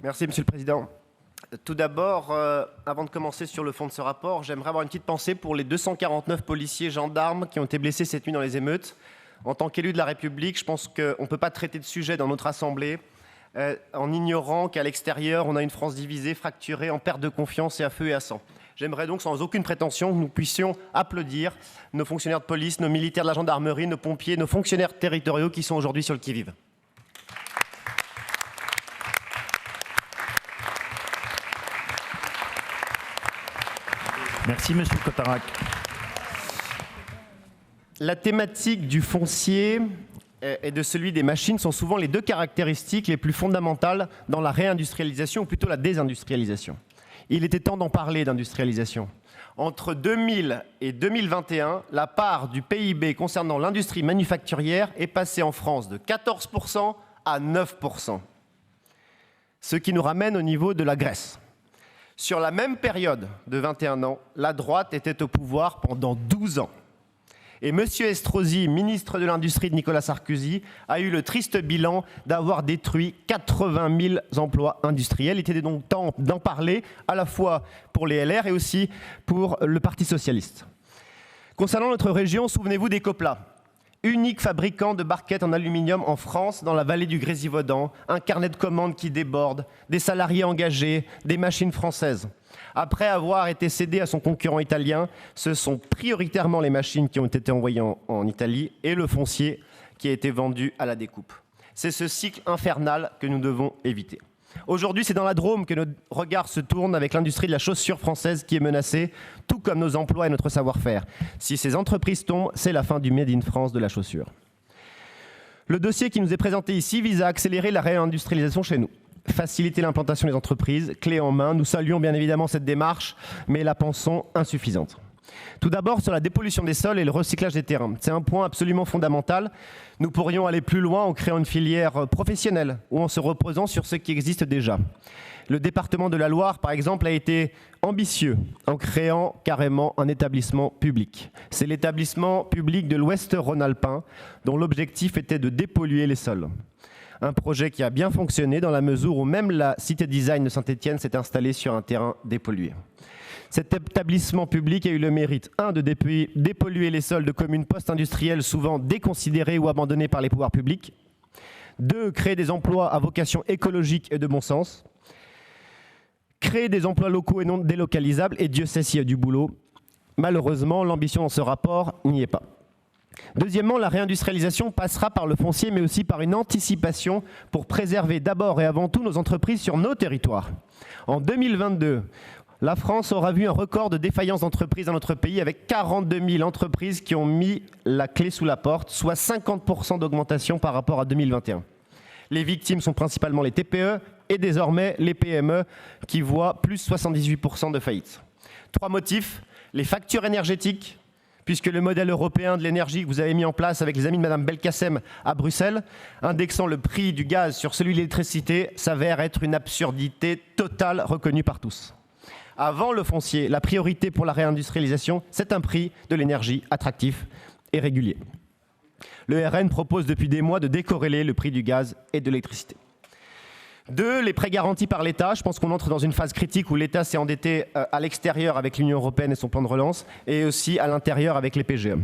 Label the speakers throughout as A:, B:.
A: Merci, Monsieur le Président. Tout d'abord, avant de commencer sur le fond de ce rapport, j'aimerais avoir une petite pensée pour les 249 policiers gendarmes qui ont été blessés cette nuit dans les émeutes. En tant qu'élu de la République, je pense qu'on ne peut pas traiter de sujet dans notre Assemblée en ignorant qu'à l'extérieur, on a une France divisée, fracturée, en perte de confiance et à feu et à sang. J'aimerais donc, sans aucune prétention, que nous puissions applaudir nos fonctionnaires de police, nos militaires de la gendarmerie, nos pompiers, nos fonctionnaires territoriaux qui sont aujourd'hui sur le qui-vive.
B: Merci, Monsieur Cotarac.
A: La thématique du foncier et de celui des machines sont souvent les deux caractéristiques les plus fondamentales dans la réindustrialisation, ou plutôt la désindustrialisation. Il était temps d'en parler d'industrialisation. Entre 2000 et 2021, la part du PIB concernant l'industrie manufacturière est passée en France de 14% à 9%. Ce qui nous ramène au niveau de la Grèce. Sur la même période de 21 ans, la droite était au pouvoir pendant 12 ans. Et M. Estrosi, ministre de l'Industrie de Nicolas Sarkozy, a eu le triste bilan d'avoir détruit 80 000 emplois industriels. Il était donc temps d'en parler, à la fois pour les LR et aussi pour le Parti socialiste. Concernant notre région, souvenez-vous des Copla, unique fabricant de barquettes en aluminium en France, dans la vallée du Grésivaudan, un carnet de commandes qui déborde, des salariés engagés, des machines françaises. Après avoir été cédé à son concurrent italien, ce sont prioritairement les machines qui ont été envoyées en Italie et le foncier qui a été vendu à la découpe. C'est ce cycle infernal que nous devons éviter. Aujourd'hui, c'est dans la Drôme que nos regards se tournent avec l'industrie de la chaussure française qui est menacée, tout comme nos emplois et notre savoir-faire. Si ces entreprises tombent, c'est la fin du Made in France de la chaussure. Le dossier qui nous est présenté ici vise à accélérer la réindustrialisation chez nous. Faciliter l'implantation des entreprises, clé en main. Nous saluons bien évidemment cette démarche, mais la pensons insuffisante. Tout d'abord, sur la dépollution des sols et le recyclage des terrains. C'est un point absolument fondamental. Nous pourrions aller plus loin en créant une filière professionnelle ou en se reposant sur ce qui existe déjà. Le département de la Loire, par exemple, a été ambitieux en créant carrément un établissement public. C'est l'établissement public de l'Ouest rhône-alpin dont l'objectif était de dépolluer les sols. Un projet qui a bien fonctionné dans la mesure où même la cité design de Saint-Étienne s'est installée sur un terrain dépollué. Cet établissement public a eu le mérite, 1, de dépolluer les sols de communes post-industrielles souvent déconsidérées ou abandonnées par les pouvoirs publics. 2, créer des emplois à vocation écologique et de bon sens. Créer des emplois locaux et non délocalisables, et Dieu sait s'il y a du boulot. Malheureusement, l'ambition dans ce rapport n'y est pas. Deuxièmement, la réindustrialisation passera par le foncier, mais aussi par une anticipation pour préserver d'abord et avant tout nos entreprises sur nos territoires. En 2022, la France aura vu un record de défaillance d'entreprises dans notre pays avec 42 000 entreprises qui ont mis la clé sous la porte, soit 50% d'augmentation par rapport à 2021. Les victimes sont principalement les TPE et désormais les PME qui voient plus 78% de faillites. 3 motifs, les factures énergétiques, puisque le modèle européen de l'énergie que vous avez mis en place avec les amis de Mme Belkacem à Bruxelles, indexant le prix du gaz sur celui de l'électricité, s'avère être une absurdité totale reconnue par tous. Avant le foncier, la priorité pour la réindustrialisation, c'est un prix de l'énergie attractif et régulier. Le RN propose depuis des mois de décorréler le prix du gaz et de l'électricité. 2, les prêts garantis par l'État. Je pense qu'on entre dans une phase critique où l'État s'est endetté à l'extérieur avec l'Union européenne et son plan de relance, et aussi à l'intérieur avec les PGE.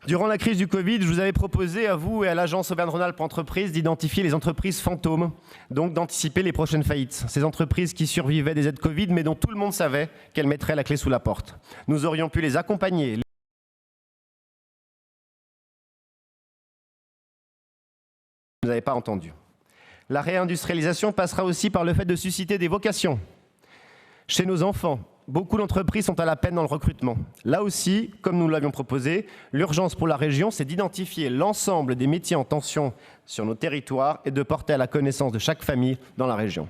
A: Durant la crise du Covid, je vous avais proposé à vous et à l'agence Auvergne-Rhône-Alpes Entreprises d'identifier les entreprises fantômes, donc d'anticiper les prochaines faillites. Ces entreprises qui survivaient des aides Covid, mais dont tout le monde savait qu'elles mettraient la clé sous la porte. Nous aurions pu les accompagner. Vous n'avez pas entendu. La réindustrialisation passera aussi par le fait de susciter des vocations. Chez nos enfants, beaucoup d'entreprises sont à la peine dans le recrutement. Là aussi, comme nous l'avions proposé, l'urgence pour la région, c'est d'identifier l'ensemble des métiers en tension sur nos territoires et de porter à la connaissance de chaque famille dans la région.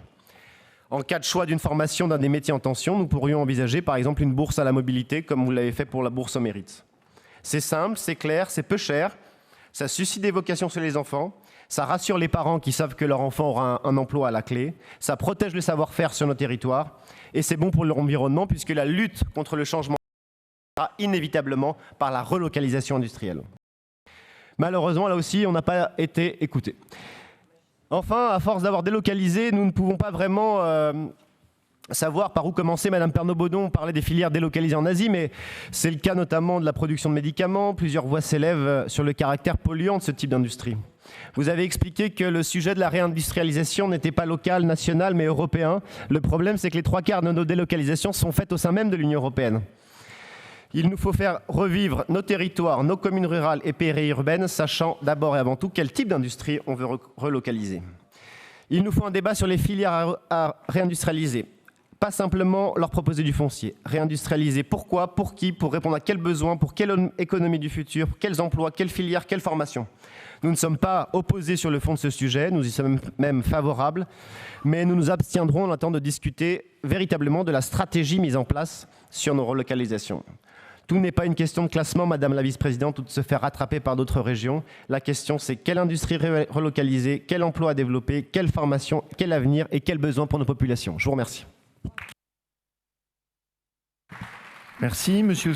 A: En cas de choix d'une formation d'un des métiers en tension, nous pourrions envisager par exemple une bourse à la mobilité, comme vous l'avez fait pour la bourse au mérite. C'est simple, c'est clair, c'est peu cher, ça suscite des vocations chez les enfants, ça rassure les parents qui savent que leur enfant aura un emploi à la clé, ça protège le savoir-faire sur nos territoires et c'est bon pour l'environnement puisque la lutte contre le changement passera inévitablement par la relocalisation industrielle. Malheureusement, là aussi, on n'a pas été écouté. Enfin, à force d'avoir délocalisé, nous ne pouvons pas vraiment savoir par où commencer. Madame Pernot-Baudon parlait des filières délocalisées en Asie, mais c'est le cas notamment de la production de médicaments. Plusieurs voix s'élèvent sur le caractère polluant de ce type d'industrie. Vous avez expliqué que le sujet de la réindustrialisation n'était pas local, national, mais européen. Le problème, c'est que les 3/4 de nos délocalisations sont faites au sein même de l'Union européenne. Il nous faut faire revivre nos territoires, nos communes rurales et périurbaines, sachant d'abord et avant tout quel type d'industrie on veut relocaliser. Il nous faut un débat sur les filières à réindustrialiser. Pas simplement leur proposer du foncier. Réindustrialiser pourquoi, pour qui, pour répondre à quels besoins, pour quelle économie du futur, quels emplois, quelles filières, quelle formation. Nous ne sommes pas opposés sur le fond de ce sujet, nous y sommes même favorables, mais nous nous abstiendrons en attendant de discuter véritablement de la stratégie mise en place sur nos relocalisations. Tout n'est pas une question de classement, Madame la Vice-présidente, ou de se faire rattraper par d'autres régions. La question, c'est quelle industrie relocaliser, quel emploi à développer, quelle formation, quel avenir et quels besoins pour nos populations. Je vous remercie.
B: Merci, Monsieur.